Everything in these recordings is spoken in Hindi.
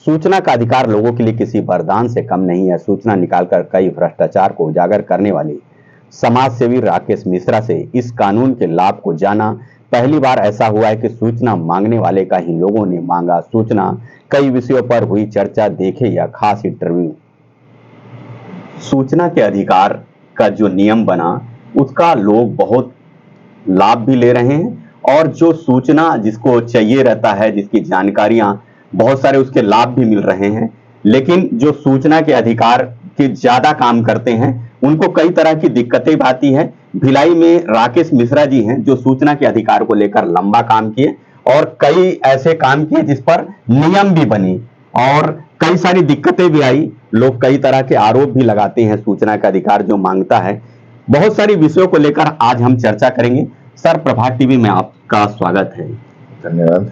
सूचना का अधिकार लोगों के लिए किसी वरदान से कम नहीं है। सूचना निकालकर कई भ्रष्टाचार को उजागर करने वाले समाज सेवी राकेश मिश्रा से इस कानून के लाभ को जाना। पहली बार ऐसा हुआ है कि सूचना मांगने वाले का ही लोगों ने मांगा सूचना। कई विषयों पर हुई चर्चा, देखे यह खास इंटरव्यू। सूचना के अधिकार का जो नियम बना उसका लोग बहुत लाभ भी ले रहे हैं और जो सूचना जिसको चाहिए रहता है, जिसकी जानकारियां बहुत सारे उसके लाभ भी मिल रहे हैं। लेकिन जो सूचना के अधिकार के ज्यादा काम करते हैं उनको कई तरह की दिक्कतें आती है। भिलाई में राकेश मिश्रा जी हैं जो सूचना के अधिकार को लेकर लंबा काम किए और कई ऐसे काम किए जिस पर नियम भी बने और कई सारी दिक्कतें भी आई। लोग कई तरह के आरोप भी लगाते हैं सूचना का अधिकार जो मांगता है। बहुत सारी विषयों को लेकर आज हम चर्चा करेंगे। सर, प्रभात टीवी में आपका स्वागत है। धन्यवाद।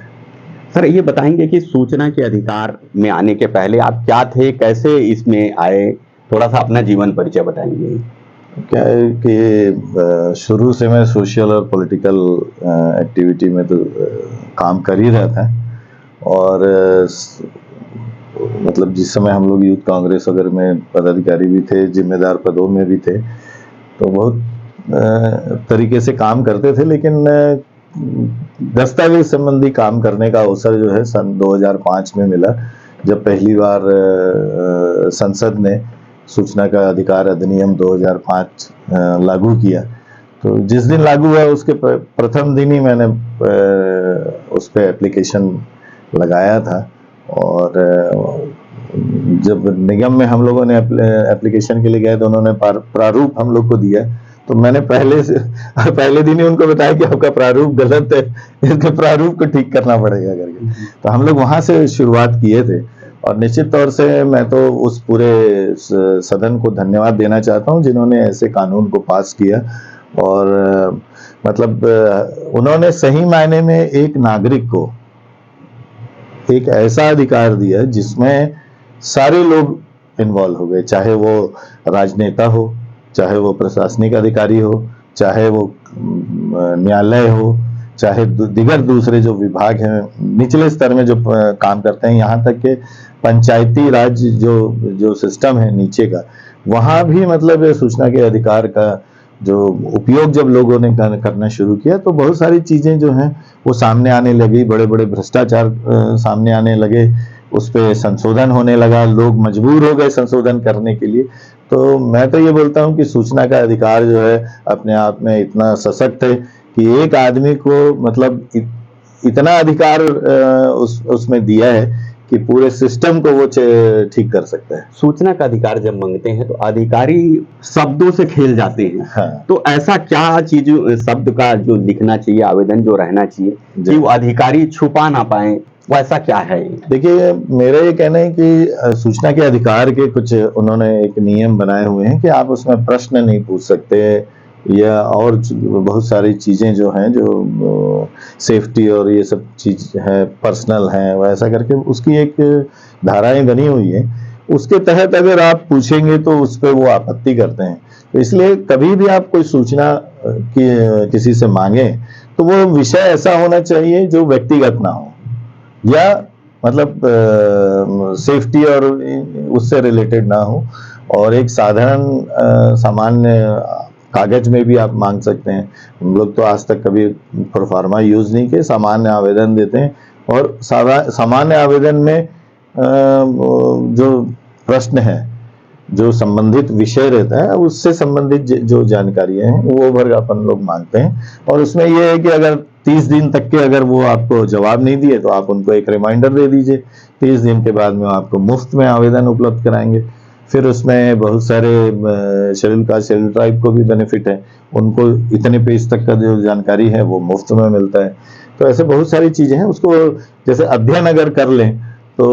सर, ये बताएंगे कि सूचना के अधिकार में आने के पहले आप क्या थे, कैसे इसमें आए? थोड़ा सा अपना जीवन परिचय बताएंगे। क्या है कि शुरू से मैं सोशल और पॉलिटिकल एक्टिविटी में तो काम कर ही रहा था और मतलब जिस समय हम लोग यूथ कांग्रेस वगैरह में पदाधिकारी भी थे, जिम्मेदार पदों में भी थे, तो बहुत तरीके से काम करते थे। लेकिन दस्तावेज संबंधी काम करने का अवसर जो है सन 2005 में मिला, जब पहली बार संसद ने सूचना का अधिकार अधिनियम 2005 लागू किया। तो जिस दिन लागू हुआ उसके प्रथम दिन ही मैंने उस पर एप्लीकेशन लगाया था और जब निगम में हम लोगों ने एप्लीकेशन के लिए गए तो उन्होंने प्रारूप हम लोग को दिया। तो मैंने पहले दिन ही उनको बताया कि आपका प्रारूप गलत है, इसके प्रारूप को ठीक करना पड़ेगा करके। तो हम लोग वहां से शुरुआत किए थे और निश्चित तौर से मैं तो उस पूरे सदन को धन्यवाद देना चाहता हूं जिन्होंने ऐसे कानून को पास किया और मतलब उन्होंने सही मायने में एक नागरिक को एक ऐसा अधिकार दिया जिसमें सारे लोग इन्वॉल्व हो गए, चाहे वो राजनेता हो, चाहे वो प्रशासनिक अधिकारी हो, चाहे वो न्यायालय हो, चाहे दिगर दूसरे जो विभाग हैं निचले स्तर में जो काम करते हैं, यहाँ तक के पंचायती राज जो सिस्टम है नीचे का, वहाँ भी मतलब सूचना के अधिकार का जो उपयोग जब लोगों ने करना शुरू किया तो बहुत सारी चीजें जो हैं वो सामने आने लगी। बड़े बड़े भ्रष्टाचार सामने आने लगे, उस पर संशोधन होने लगा, लोग मजबूर हो गए संशोधन करने के लिए। तो मैं तो ये बोलता हूँ कि सूचना का अधिकार जो है अपने आप में इतना सशक्त है कि एक आदमी को मतलब इतना अधिकार उसमें दिया है कि पूरे सिस्टम को वो ठीक कर सकता है। सूचना का अधिकार जब मांगते हैं तो अधिकारी शब्दों से खेल जाते हैं। हाँ। तो ऐसा क्या चीज शब्द का जो लिखना चाहिए, आवेदन जो रहना चाहिए कि वो अधिकारी छुपा ना पाए, वो ऐसा क्या है? देखिए, मेरा ये कहना है कि सूचना के अधिकार के कुछ उन्होंने एक नियम बनाए हुए हैं कि आप उसमें प्रश्न नहीं पूछ सकते या और बहुत सारी चीजें जो हैं जो सेफ्टी और ये सब चीज है, पर्सनल है, वैसा करके उसकी एक धाराएं बनी हुई है। उसके तहत अगर आप पूछेंगे तो उस पर वो आपत्ति करते हैं। तो इसलिए कभी भी आप कोई सूचना किसी से मांगे तो वो विषय ऐसा होना चाहिए जो व्यक्तिगत ना हो या मतलब सेफ्टी और उससे रिलेटेड ना हो, और एक साधारण सामान्य कागज में भी आप मांग सकते हैं। हम लोग तो आज तक कभी प्रोफार्मा यूज नहीं किए, सामान्य आवेदन देते हैं और सामान्य आवेदन में जो प्रश्न है, जो संबंधित विषय रहता है, उससे संबंधित जो जानकारियां हैं वो भर अपन लोग मांगते हैं। और उसमें ये है कि अगर 30 दिन तक के अगर वो आपको जवाब नहीं दिए तो आप उनको एक रिमाइंडर दे दीजिए। 30 दिन के बाद में आपको मुफ्त में आवेदन उपलब्ध कराएंगे। फिर उसमें बहुत सारे शेड्यूल कास्ट, शेड्यूल ट्राइब को भी बेनिफिट है, उनको इतने पेज तक का जो जानकारी है वो मुफ्त में मिलता है। तो ऐसे बहुत सारी चीजें हैं, उसको जैसे अध्ययन अगर कर लें तो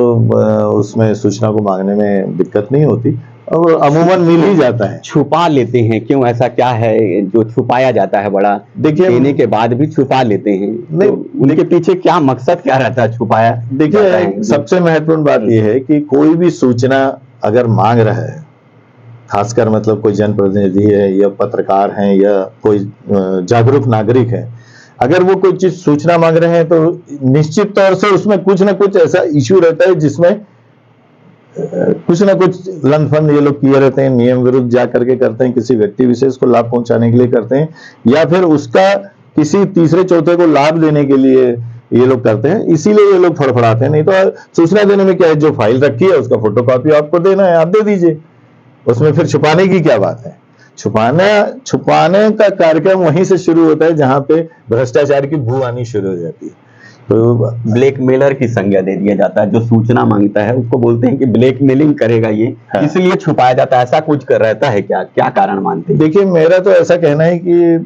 उसमें सूचना को मांगने में दिक्कत नहीं होती और अमूमन मिल ही जाता है। छुपा लेते हैं क्यों? ऐसा क्या है जो छुपाया जाता है? बड़ा देखिए, देने के बाद भी छुपा लेते हैं, नहीं तो उनके पीछे क्या मकसद क्या रहता है छुपाया? देखिए, सबसे महत्वपूर्ण बात यह है कि कोई भी सूचना अगर मांग रहा है, खासकर मतलब कोई जनप्रतिनिधि है या पत्रकार हैं या कोई जागरूक नागरिक है, अगर वो कोई चीज सूचना मांग रहे हैं तो निश्चित तौर से उसमें कुछ ना कुछ ऐसा इश्यू रहता है जिसमें कुछ ना कुछ लंदफंद ये लोग किए रहते हैं, नियम विरुद्ध जा करके करते हैं, किसी व्यक्ति विशेष को लाभ पहुंचाने के लिए करते हैं, या फिर उसका किसी तीसरे चौथे को लाभ देने के लिए ये लोग करते हैं, इसीलिए ये लोग फड़फड़ाते हैं। नहीं तो सूचना देने में क्या है, जो फाइल रखी है उसका फोटोकॉपी आपको देना है, आप दे दीजिए, उसमें फिर छुपाने की क्या बात है। छुपाने का कार्यक्रम वहीं से शुरू होता है जहां पे भ्रष्टाचार की बू आनी शुरू हो जाती है। तो ब्लैकमेलर की संज्ञा दे दिया जाता है, जो सूचना मांगता है उसको बोलते हैं कि ब्लैकमेलिंग करेगा ये, हाँ। इसलिए छुपाया जाता है। ऐसा कुछ कर रहता है क्या, क्या कारण मानते हैं? देखिए, मेरा तो ऐसा कहना है कि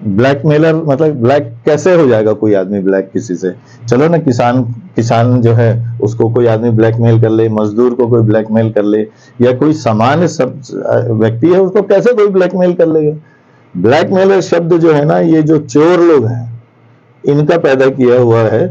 ब्लैकमेलर मतलब ब्लैक कैसे हो जाएगा कोई आदमी ब्लैक किसी से। चलो ना, किसान जो है उसको कोई आदमी ब्लैकमेल कर ले, मजदूर को कोई ब्लैकमेल कर ले, या कोई सामान्य सब व्यक्ति है उसको कैसे कोई ब्लैकमेल कर लेगा। ब्लैकमेलर शब्द जो है ना, ये जो चोर लोग हैं इनका पैदा किया हुआ है,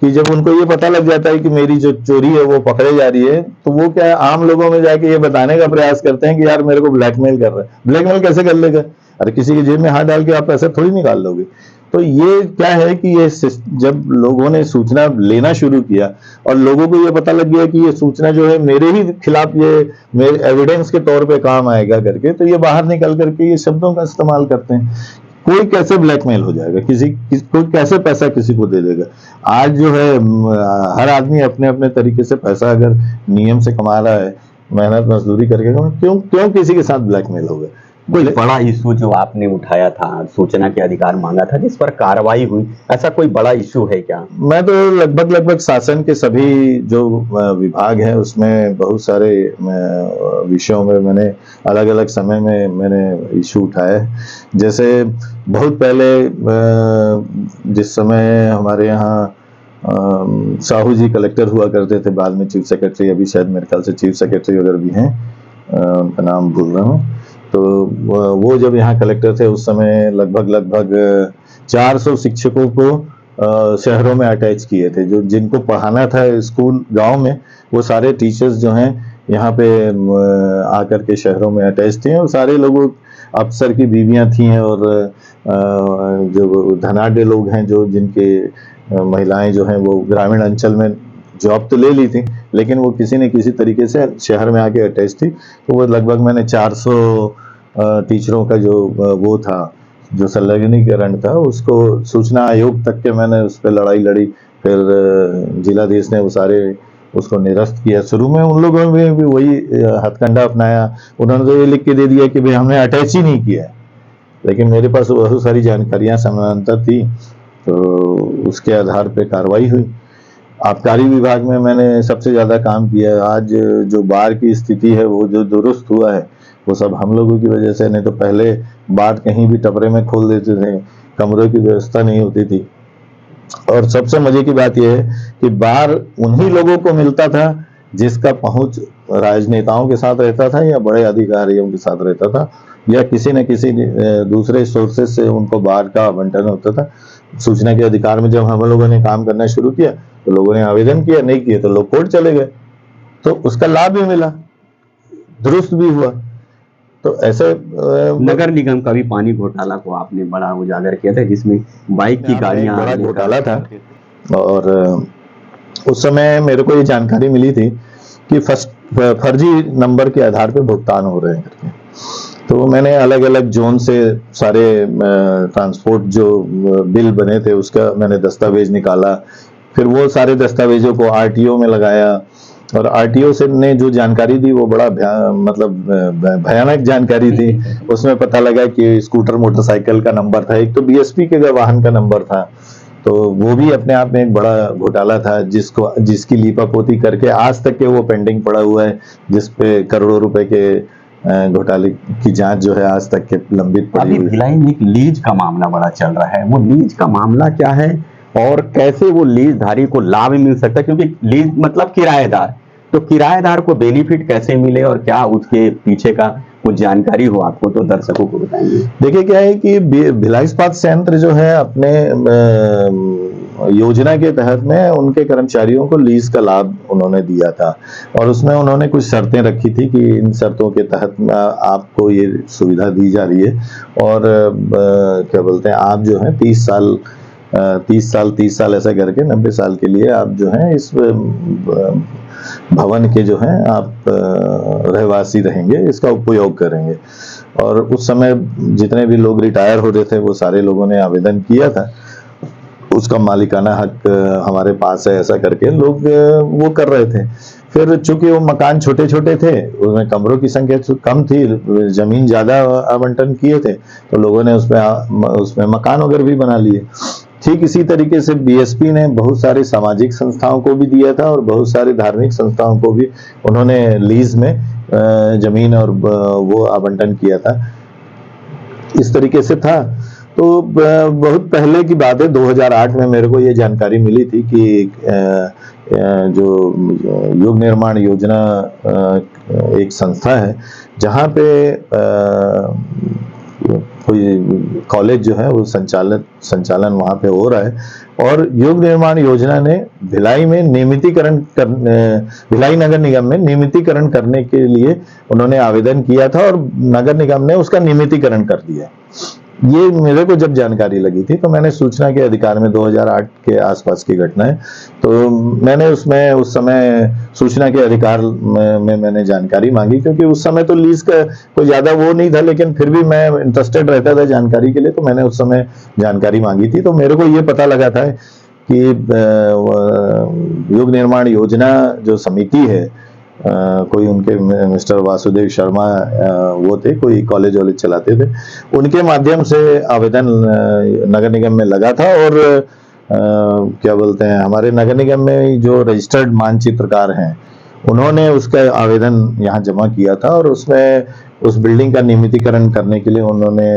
कि जब उनको ये पता लग जाता है कि मेरी जो चोरी है वो पकड़े जा रही है, तो वो क्या है, आम लोगों में जाके ये बताने का प्रयास करते हैं कि यार मेरे को ब्लैकमेल कर रहा है। ब्लैकमेल कैसे कर लेगा? अरे किसी की जेब में हाथ डाल के आप पैसे थोड़ी निकाल लोगे। तो ये क्या है कि ये जब लोगों ने सूचना लेना शुरू किया और लोगों को ये पता लग गया कि ये सूचना जो है मेरे ही खिलाफ, ये मेरे एविडेंस के तौर पे काम आएगा करके, तो ये बाहर निकल करके ये शब्दों का इस्तेमाल करते हैं। कोई कैसे ब्लैकमेल हो जाएगा, कोई कैसे पैसा किसी को दे देगा। आज जो है हर आदमी अपने अपने तरीके से पैसा अगर नियम से कमा रहा है, मेहनत मजदूरी करके, क्यों किसी के साथ ब्लैकमेल होगा। कोई बड़ा इशू जो आपने उठाया था, सूचना के अधिकार मांगा था, जिस पर कार्रवाई हुई, ऐसा कोई बड़ा इशू है क्या? मैं तो लगभग शासन के सभी जो विभाग हैं उसमें बहुत सारे विषयों में मैंने अलग अलग समय में मैंने इशू उठाया है। जैसे बहुत पहले जिस समय हमारे यहाँ साहू जी कलेक्टर हुआ करते थे, बाद में चीफ सेक्रेटरी, अभी शायद मेरे ख्याल से चीफ सेक्रेटरी अगर भी हैं, उनका नाम भूल रहा हूँ, तो वो जब यहाँ कलेक्टर थे उस समय लगभग 400 शिक्षकों को शहरों में अटैच किए थे। जो जिनको पढ़ाना था स्कूल गांव में, वो सारे टीचर्स जो हैं यहाँ पे आकर के शहरों में अटैच थे, और सारे लोगों अफसर की बीवियां थी, और जो धनाढ्य लोग हैं, जो जिनके महिलाएं जो हैं वो ग्रामीण अंचल में जॉब तो ले ली थी, लेकिन वो किसी न किसी तरीके से शहर में आके अटैच थी। तो वो लगभग मैंने 400 टीचरों का जो वो था, जो संलग्नीकरण था, उसको सूचना आयोग तक के मैंने उस पर लड़ाई लड़ी। फिर जिलाधीश ने वो सारे उसको निरस्त किया। शुरू में उन लोगों ने भी वही हथकंडा अपनाया, उन्होंने तो ये लिख के दे दिया कि भाई हमने अटैच ही नहीं किया है, लेकिन मेरे पास बहुत सारी जानकारियां समानांतर थी, तो उसके आधार पे कार्रवाई हुई। आबकारी विभाग में मैंने सबसे ज्यादा काम किया है। आज जो बाढ़ की स्थिति है वो जो दुरुस्त हुआ है, वो सब हम लोगों की वजह से। नहीं तो पहले बाढ़ कहीं भी टपरे में खोल देते थे, कमरों की व्यवस्था नहीं होती थी। और सबसे मजे की बात यह है कि बाढ़ उन्हीं लोगों को मिलता था जिसका पहुंच राजनेताओं के साथ रहता था, या बड़े अधिकारियों के साथ रहता था, या किसी न किसी दूसरे सोर्सेज से उनको बाढ़ का आवंटन होता था। सूचना के अधिकार में जब हम लोगों ने काम करना शुरू किया, तो लोगों ने आवेदन किया, नहीं किए तो लोग कोर्ट चले गए, तो उसका लाभ भी मिला, दुरुस्त भी हुआ। तो ऐसे नगर निगम का भी पानी घोटाला को आपने बड़ा उजागर किया था, जिसमें बाइक की गाड़ियां, बड़ा घोटाला था। और उस समय मेरे को ये जानकारी मिली थी कि फर्जी नंबर के आधार पर भुगतान हो रहे हैं करके। तो मैंने अलग अलग जोन से सारे ट्रांसपोर्ट जो बिल बने थे उसका मैंने दस्तावेज निकाला। फिर वो सारे दस्तावेजों को आरटीओ में लगाया, और आरटीओ से ने जो जानकारी दी वो बड़ा मतलब भयानक जानकारी थी। उसमें पता लगा कि स्कूटर मोटरसाइकिल का नंबर था, एक तो बीएसपी के वाहन का नंबर था, तो वो भी अपने आप में एक बड़ा घोटाला था, जिसकी लीपापोती करके आज तक के वो पेंडिंग पड़ा हुआ है, जिसपे करोड़ों रुपए के घोटाले की जांच जो है आज तक के लंबित पड़ी हुई है। भिलाई में एक लीज का मामला बड़ा चल रहा है, वो लीज का मामला क्या है और कैसे वो लीज धारी को लाभ मिल सकता है? क्योंकि लीज मतलब किराएदार, तो किराएदार को बेनिफिट कैसे मिले और क्या उसके पीछे का कुछ जानकारी हो आपको तो दर्शकों को बताएंगे। देखिए, क्या है कि भिलाई इस्पात संयंत्र जो है अपने योजना के तहत में उनके कर्मचारियों को लीज का लाभ उन्होंने दिया था, और उसमें उन्होंने कुछ शर्तें रखी थी कि इन शर्तों के तहत आपको ये सुविधा दी जा रही है, और क्या बोलते हैं, आप जो है 30 साल ऐसा करके 90 साल के लिए आप जो है इस भवन के जो हैं आप रहवासी रहेंगे, इसका उपयोग करेंगे। और उस समय जितने भी लोग रिटायर हो रहे थे वो सारे लोगों ने आवेदन किया था, उसका मालिकाना हक हमारे पास है ऐसा करके लोग वो कर रहे थे। फिर चूंकि वो मकान छोटे छोटे थे, उसमें कमरों की संख्या कम थी, जमीन ज्यादा आवंटन किए थे, तो लोगों ने उसमें मकान वगैरह भी बना लिए। ठीक इसी तरीके से बीएसपी ने बहुत सारी सामाजिक संस्थाओं को भी दिया था और बहुत सारी धार्मिक संस्थाओं को भी उन्होंने लीज में जमीन और वो आवंटन किया था। इस तरीके से था। तो बहुत पहले की बात है, 2008 में मेरे को ये जानकारी मिली थी कि जो योग निर्माण योजना एक संस्था है जहाँ पे कोई कॉलेज जो है वो संचालन वहाँ पे हो रहा है। और योग निर्माण योजना ने भिलाई में भिलाई नगर निगम में नियमितीकरण करने के लिए उन्होंने आवेदन किया था और नगर निगम ने उसका नियमितीकरण कर दिया। ये मेरे को जब जानकारी लगी थी तो मैंने सूचना के अधिकार में 2008 के आसपास की घटना है, तो मैंने उसमें उस समय सूचना के अधिकार में मैंने जानकारी मांगी, क्योंकि उस समय तो लीज का कोई ज्यादा वो नहीं था, लेकिन फिर भी मैं इंटरेस्टेड रहता था जानकारी के लिए, तो मैंने उस समय जानकारी मांगी थी। तो मेरे को ये पता लगा था कि योग निर्माण योजना जो समिति है, कोई उनके मिस्टर वासुदेव शर्मा वो थे, कोई कॉलेज वॉलेज चलाते थे, उनके माध्यम से आवेदन नगर निगम में लगा था। और क्या बोलते हैं, हमारे नगर निगम में जो रजिस्टर्ड मानचित्रकार हैं उन्होंने उसका आवेदन यहाँ जमा किया था और उसमें उस बिल्डिंग का नियमितीकरण करने के लिए उन्होंने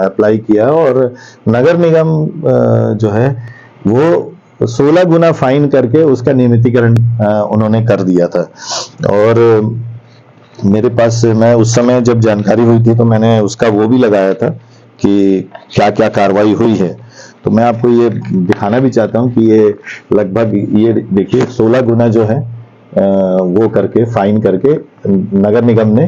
अप्लाई किया। और नगर निगम जो है वो 16 गुना फाइन करके उसका नियमितीकरण उन्होंने कर दिया था। और मेरे पास, मैं उस समय जब जानकारी हुई थी तो मैंने उसका वो भी लगाया था कि क्या क्या कार्रवाई हुई है। तो मैं आपको ये दिखाना भी चाहता हूँ कि ये लगभग, ये देखिए 16 गुना जो है वो करके फाइन करके नगर निगम ने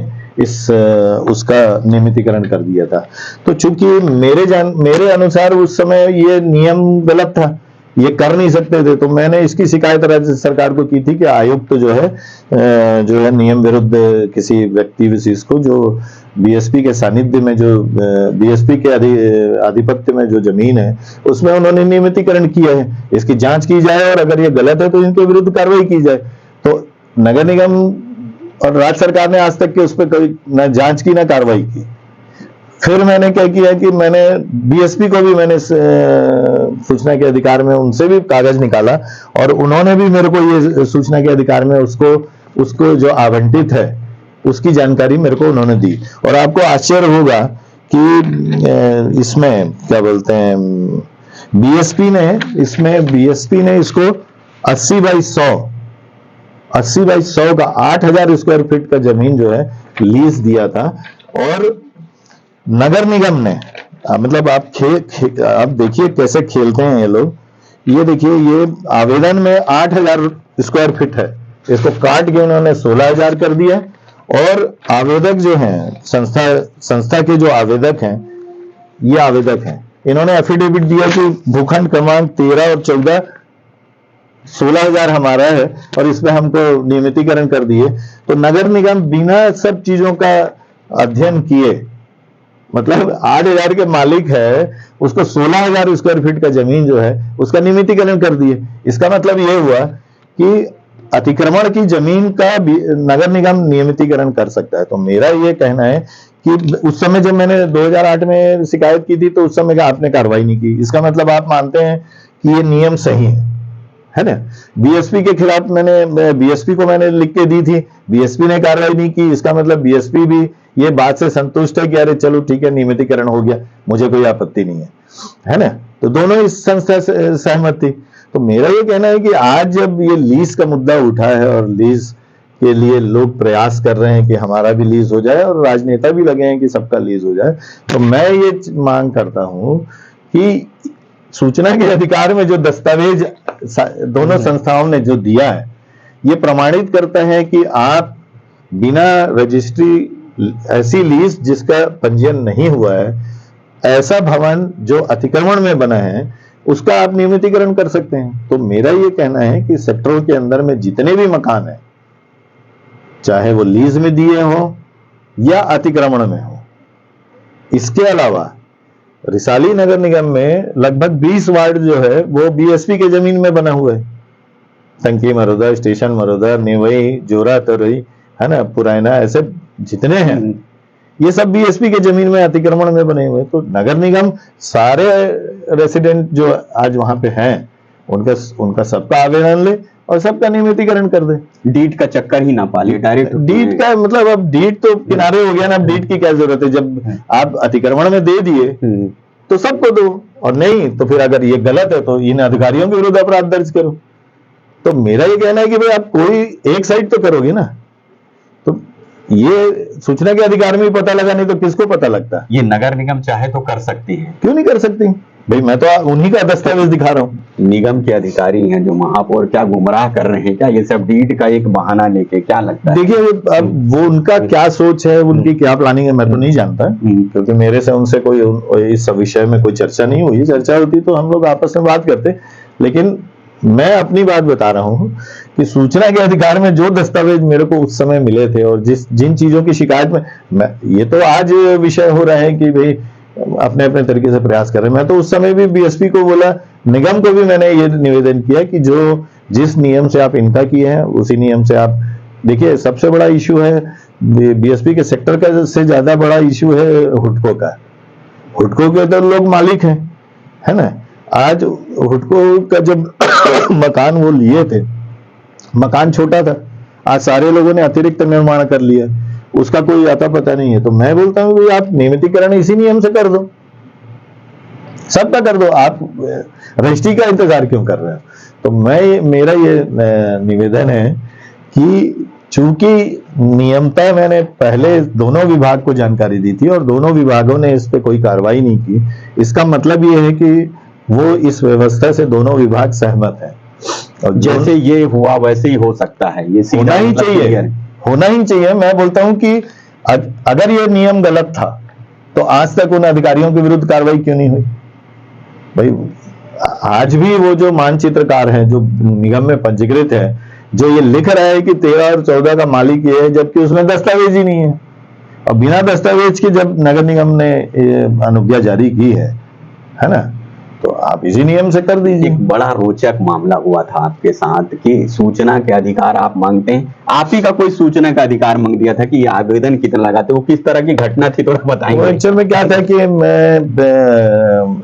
उसका नियमितीकरण कर दिया था। तो चूंकि मेरे अनुसार उस समय ये नियम गलत था, ये कर नहीं सकते थे, तो मैंने इसकी शिकायत राज्य सरकार को की थी कि आयुक्त जो है नियम विरुद्ध किसी व्यक्ति विशेष को जो बीएसपी के सानिध्य में, जो बीएसपी के आधिपत्य में जो जमीन है उसमें उन्होंने नियमितीकरण किया है, इसकी जांच की जाए और अगर ये गलत है तो इनके विरुद्ध कार्रवाई की जाए। तो नगर निगम और राज्य सरकार ने आज तक के उस पर कोई न जांच की न कार्रवाई की। फिर मैंने क्या किया कि मैंने बीएसपी को भी मैंने सूचना के अधिकार में उनसे भी कागज निकाला और उन्होंने भी मेरे को ये सूचना के अधिकार में उसको जो आवंटित है उसकी जानकारी मेरे को उन्होंने दी। और आपको आश्चर्य होगा कि इसमें क्या बोलते हैं, बीएसपी ने इसको 80 बाई 100 का 8000 स्क्वायर फीट का जमीन जो है लीज दिया था। और नगर निगम ने, मतलब आप देखिए कैसे खेलते हैं ये लोग। ये देखिए, ये आवेदन में 8000 स्क्वायर फीट है, इसको काट के उन्होंने 16000 कर दिया। और आवेदक जो हैं, संस्था के जो आवेदक हैं, ये आवेदक हैं, इन्होंने एफिडेविट दिया कि भूखंड क्रमांक 13 और 14 16,000 हमारा है और इसमें हमको नियमितीकरण कर दिए। तो नगर निगम बिना सब चीजों का अध्ययन किए, मतलब 8,000 के मालिक है, उसको 16,000 स्क्वायर फीट का जमीन जो है उसका नियमितीकरण कर दिए। इसका मतलब ये हुआ कि अतिक्रमण की जमीन का नगर निगम नियमितीकरण कर सकता है। तो मेरा ये कहना है कि उस समय जब मैंने 2008 में शिकायत की थी तो उस समय आपने कार्रवाई नहीं की, इसका मतलब आप मानते हैं कि ये नियम सही है ना। बीएसपी के खिलाफ बीएसपी को मैंने लिख के दी थी, बीएसपी ने कार्रवाई नहीं की, इसका मतलब बीएसपी भी ये बात से संतुष्ट है कि अरे चलो ठीक है, नियमितीकरण हो गया, मुझे कोई आपत्ति नहीं है ना। तो दोनों इस संस्था से सहमत थी। तो मेरा ये कहना है कि आज जब ये लीज का मुद्दा उठा है और लीज के लिए लोग प्रयास कर रहे हैं कि हमारा भी लीज हो जाए और राजनेता भी लगे हैं कि सबका लीज हो जाए, तो मैं ये मांग करता हूं कि सूचना के अधिकार में जो दस्तावेज दोनों संस्थाओं ने जो दिया है, ये प्रमाणित करता है कि आप बिना रजिस्ट्री ऐसी लीज जिसका पंजीयन नहीं हुआ है, ऐसा भवन जो अतिक्रमण में बना है, उसका आप नियमितीकरण कर सकते हैं। तो मेरा ये कहना है कि सेक्टरों के अंदर में जितने भी मकान हैं, चाहे वो लीज में दिए हो या अतिक्रमण में हो। इसके अलावा रिसाली नगर निगम में लगभग 20 वार्ड जो है वो बीएसपी के जमीन में बना हुआ है। टंकी मरोदा, स्टेशन मरोदा, निवई, जोरा तरोई, है ना, पुराना, ऐसे जितने हैं ये सब बीएसपी के जमीन में अतिक्रमण में बने हुए। तो नगर निगम सारे रेसिडेंट जो आज वहां पे हैं उनका सबका आवेदन ले और सबका नियमितीकरण कर दे। डीड का चक्कर ही ना पाले, डायरेक्ट डीड का मतलब अब डीड तो किनारे हो गया ना, अब डीड की क्या जरूरत है। जब आप अतिक्रमण में दे दिए तो सबको दो, और नहीं तो फिर अगर ये गलत है तो इन अधिकारियों के विरुद्ध अपराध दर्ज करो। तो मेरा ये कहना है कि भाई आप कोई एक साइड तो करोगे ना। तो ये सूचना के अधिकार में ही पता लगा, नहीं तो किसको पता लगता। ये नगर निगम चाहे तो कर सकती है, क्यों नहीं कर सकती भाई? मैं तो उन्हीं का दस्तावेज दिखा रहा हूँ। निगम के अधिकारी हैं जो महापौर क्या गुमराह कर रहे हैं क्या ये सब डीड का एक बहाना लेके? क्या लगता है? देखिए अब वो उनका क्या सोच है, उनकी क्या प्लानिंग है, मैं तो नहीं जानता, क्योंकि मेरे से उनसे कोई इस विषय में कोई चर्चा नहीं हुई। चर्चा होती तो हम लोग आपस में बात करते। लेकिन मैं अपनी बात बता रहा हूँ कि सूचना के अधिकार में जो दस्तावेज मेरे को उस समय मिले थे और जिन चीजों की शिकायत में ये तो आज विषय हो रहा है कि भाई अपने अपने तरीके से प्रयास कर रहे हैं। मैं तो उस समय भी बीएसपी को बोला, निगम को भी मैंने ये निवेदन किया कि जिस नियम से आप इनका किए हैं उसी नियम से आप देखिए। सबसे बड़ा इशू है बीएसपी के सेक्टर का, से ज्यादा बड़ा इशू है हुडको का। हुडको के तो लोग मालिक हैं, है ना। आज हुडको का जब मकान वो लिए थे, मकान छोटा था, आज सारे लोगों ने अतिरिक्त निर्माण कर लिया, उसका कोई आता पता नहीं है। तो मैं बोलता हूं भाई आप नियमितीकरण इसी नियम से कर दो, सबका कर दो, आप रजिस्ट्री का इंतजार क्यों कर रहे हो? तो मेरा ये निवेदन है कि चूंकि नियमतः मैंने पहले दोनों विभाग को जानकारी दी थी और दोनों विभागों ने इस पे कोई कार्रवाई नहीं की, इसका मतलब ये है कि वो इस व्यवस्था से दोनों विभाग सहमत है। और जैसे ये हुआ वैसे ही हो सकता है, ये होना ही चाहिए, होना ही चाहिए। मैं बोलता हूं कि अगर ये नियम गलत था तो आज तक उन अधिकारियों के विरुद्ध कार्रवाई क्यों नहीं हुई? भाई आज भी वो जो मानचित्रकार है जो निगम में पंजीकृत है, जो ये लिख रहा है कि 13 और 14 का मालिक ये है, जबकि उसमें दस्तावेज ही नहीं है। और बिना दस्तावेज के जब नगर निगम ने अनुज्ञा जारी की है ना, तो आप इसी नियम से कर दीजिए। एक बड़ा रोचक मामला हुआ था आपके साथ कि सूचना के अधिकार आप मांगते हैं, आप ही का कोई सूचना का अधिकार मांग दिया था कि ये आवेदन कितना लगाते, वो किस तरह की घटना थी थोड़ा बताएंगे? एक्चुअल में क्या था कि मैं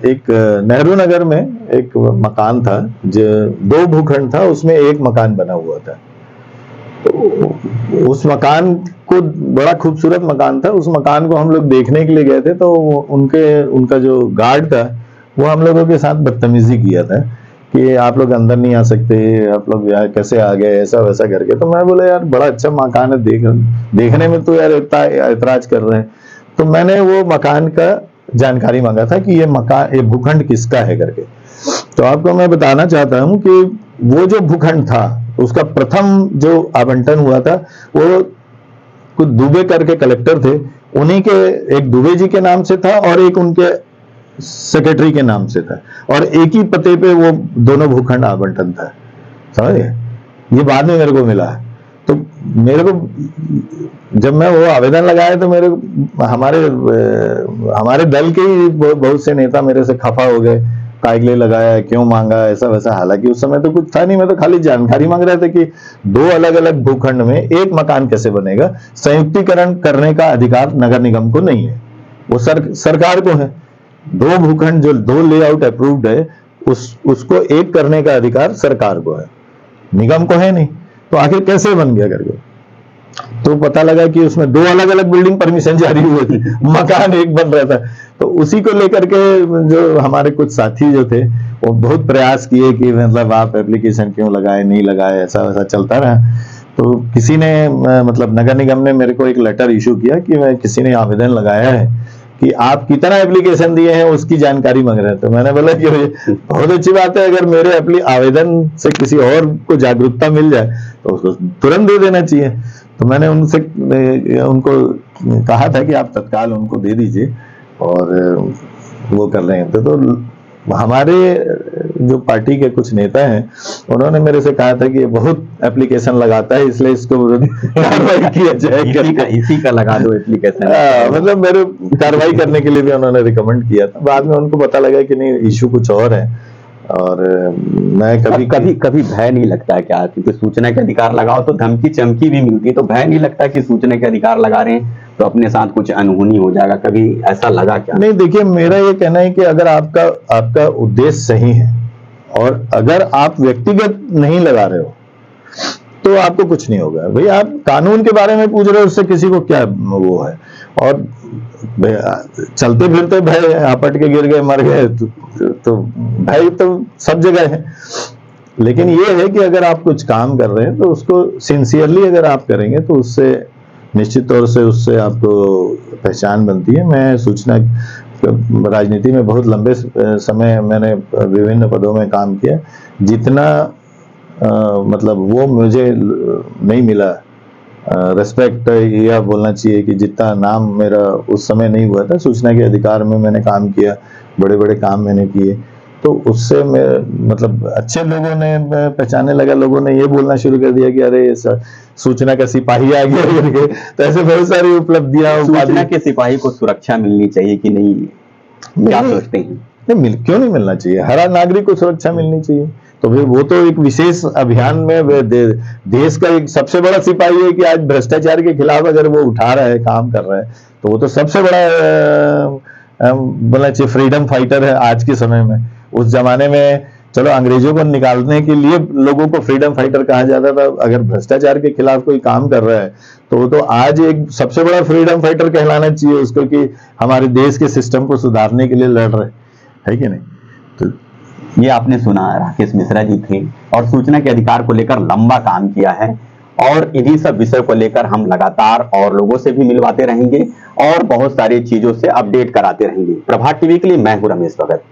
एक नेहरू नगर में एक मकान था, जो 2 भूखंड था, उसमें एक मकान बना हुआ था। तो उस मकान को, बड़ा खूबसूरत मकान था, उस मकान को हम लोग देखने के लिए गए थे। तो उनका जो गार्ड था वो हम लोगों के साथ बदतमीजी किया था कि आप लोग अंदर नहीं आ सकते, आप लोग यार कैसे आ गए, ऐसा वैसा करके। तो मैं बोला यार बड़ा अच्छा मकान है, देखने में तो यार इतना ऐतराज कर रहे हैं। तो मैंने वो मकान का जानकारी मांगा था कि ये भूखंड किसका है करके। तो आपको मैं बताना चाहता हूं कि वो जो भूखंड था उसका प्रथम जो आवंटन हुआ था वो कुछ दुबे करके कलेक्टर थे, उन्हीं के, एक दुबे जी के नाम से था और एक उनके सेक्रेटरी के नाम से था, और एक ही पते पे वो दोनों भूखंड आवंटन था, समझे। ये बाद में मेरे को मिला। तो मेरे को जब मैं वो आवेदन लगाया तो हमारे दल के ही बहुत से नेता मेरे से खफा हो गए, कागले लगाया, क्यों मांगा, ऐसा वैसा। हालांकि उस समय तो कुछ था नहीं, मैं तो खाली जानकारी मांग रहा था कि 2 अलग अलग भूखंड में एक मकान कैसे बनेगा। संयुक्तिकरण करने का अधिकार नगर निगम को नहीं है, वो सरकार को है। 2 भूखंड जो 2 लेआउट अप्रूव्ड है उसको एक करने का अधिकार सरकार को है, निगम को है नहीं। तो आखिर कैसे बन गया करके? तो पता लगा कि उसमें 2 अलग अलग बिल्डिंग परमिशन जारी हुए थे, मकान एक बन रहा था। तो उसी को लेकर के जो हमारे कुछ साथी जो थे वो बहुत प्रयास किए कि मतलब आप एप्लीकेशन क्यों लगाए, नहीं लगाए, ऐसा वैसा चलता रहा। तो किसी ने मतलब नगर निगम ने मेरे को एक लेटर इशू किया कि किसी ने आवेदन लगाया है कि आप कितना एप्लीकेशन दिए हैं उसकी जानकारी मांग रहे हैं। तो मैंने बोला कि बहुत अच्छी बात है, अगर मेरे आवेदन से किसी और को जागरूकता मिल जाए तो उसको तुरंत दे देना चाहिए। तो मैंने उनको कहा था कि आप तत्काल उनको दे दीजिए, और वो कर रहे हैं। तो हमारे जो पार्टी के कुछ नेता हैं, उन्होंने मेरे से कहा था कि ये बहुत एप्लीकेशन लगाता है, इसलिए इसको कार्रवाई किया जाए। इसी का लगा दो एप्लीकेशन। मतलब मेरे कार्रवाई करने के लिए भी उन्होंने रिकमेंड किया था। बाद में उनको पता लगा कि नहीं, इशू कुछ और है। और मैं कभी भय नहीं लगता है क्या? क्योंकि सूचना के अधिकार लगाओ तो धमकी चमकी भी मिलती है, तो भय नहीं लगता कि सूचना के अधिकार लगा रहे हैं तो अपने साथ कुछ अनहोनी हो जाएगा? कभी ऐसा लगा क्या? नहीं, देखिए, मेरा ये कहना है कि अगर आपका उद्देश्य सही है और अगर आप व्यक्तिगत नहीं लगा रहे हो तो आपको कुछ नहीं होगा। भाई, आप कानून के बारे में पूछ रहे हो, उससे किसी को क्या वो है? और चलते फिरते भाई आपट के गिर गए, मर गए, तो भाई तो सब जगह है। लेकिन ये है कि अगर आप कुछ काम कर रहे हैं तो उसको सिंसियरली अगर आप करेंगे तो उससे निश्चित तौर से उससे आपको पहचान बनती है। मैं सूचना राजनीति में बहुत लंबे समय मैंने विभिन्न पदों में काम किया। जितना मतलब वो मुझे नहीं मिला रेस्पेक्ट, यह बोलना चाहिए कि जितना नाम मेरा उस समय नहीं हुआ था। सूचना के अधिकार में मैंने काम किया, बड़े बड़े काम मैंने किए, तो उससे मैं मतलब अच्छे लोगों ने पहचानने लगा। लोगों ने ये बोलना शुरू कर दिया कि अरे सूचना का सिपाही आ गया करके। तो ऐसे बहुत सारी उपलब्धियां। सूचना के सिपाही को सुरक्षा मिलनी चाहिए कि नहीं, क्या सोचते हैं? नहीं, क्यों नहीं मिलना चाहिए? हर नागरिक को सुरक्षा मिलनी चाहिए। तो फिर वो तो एक विशेष अभियान में देश का एक सबसे बड़ा सिपाही है कि आज भ्रष्टाचार के खिलाफ अगर वो उठा रहा है, काम कर रहा है, तो वो तो सबसे बड़ा बोलना चाहिए फ्रीडम फाइटर है आज के समय में। उस जमाने में चलो अंग्रेजों को निकालने के लिए लोगों को फ्रीडम फाइटर कहा जाता था। अगर भ्रष्टाचार के खिलाफ कोई काम कर रहा है तो वो तो आज एक सबसे बड़ा फ्रीडम फाइटर कहलाना चाहिए उसको, कि हमारे देश के सिस्टम को सुधारने के लिए लड़ रहे है कि नहीं। तो ये आपने सुना, राकेश मिश्रा जी थे और सूचना के अधिकार को लेकर लंबा काम किया है। और इन्हीं सब विषय को लेकर हम लगातार और लोगों से भी मिलवाते रहेंगे और बहुत सारी चीजों से अपडेट कराते रहेंगे। प्रभात टीवी के लिए मैं हूं रमेश भगत।